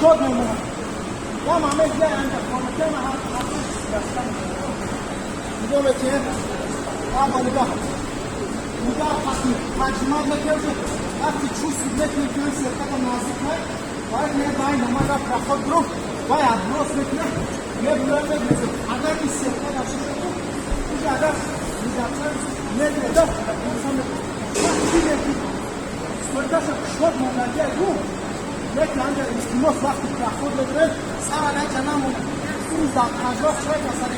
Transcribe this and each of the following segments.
شد نمونه یا همه جای انجا کنه ما هم دستم نگاه بچه آبا نگاه وقتی حجمات نکرده وقتی چوسی بکنه که سرکت نازک نه باید نه دای نماز پرخود برو باید درست بکنه یه بلند بگیره اگر این سرکت اشیه تو کجا اگر میزبطن نگیده وقتی بکنه سرکتش شد مونده رو لیکن انجا استیماس وقتی پرخود بگیره سر لیکن نمونه اون زد خجراف شاید اصلا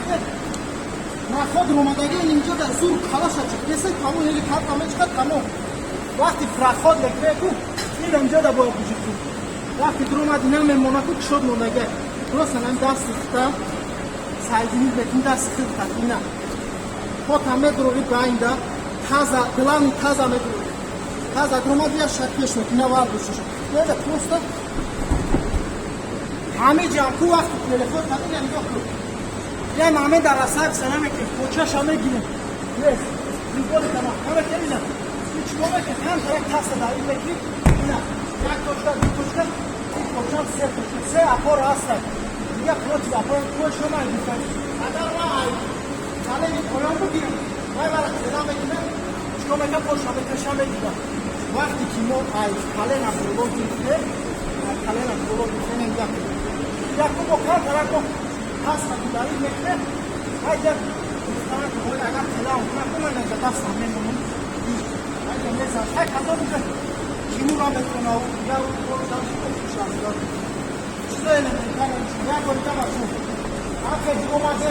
خود رومدگی اینجا در زور خلاص شد کسی کامون یکی کار کامل چقدر کامون وقتی فرخاد لگره کو این اینجا در باید بجید کو وقتی در اومد اینا میمونه کو شد مونگه درست هم دست سخته سایدینی بکن دست سخته تکونه خود همه دروگی باینده تازه دلانی تازه میدروگی تازه در اومد یا شکیش میکنه وار بشش یه در پروسته همه جمع کو وقتی تلفون تبین نگاه کو یه همه در اصحاب سلامه که کوچهش همه گیرم نیست ریبولی تمام همه که اینه هیچ موقع که هم طرف تسته در این بگیر اینه یک کوچه دو کوچه این کوچه هم سه اپار هستن دیگه کوچه اپار کوچه شما ایدیفن اگر ما ساله این کویان بگیرم باید برای سلام بگیرم شما که پوش همه کشم بگیرم وقتی که ما کله نبولو گیرده کله نبولو گیرده نمیده یک کو بکر طرف کو هست که داری میکنه اگر مستند باید اگر تلاو کنه نجا دست همه منون اگر میزن های کتا بوده جیمو را بکنه و یا برو داشت بکنه چیزایی نمیکنه یا کنی که باشون هر که جو اومده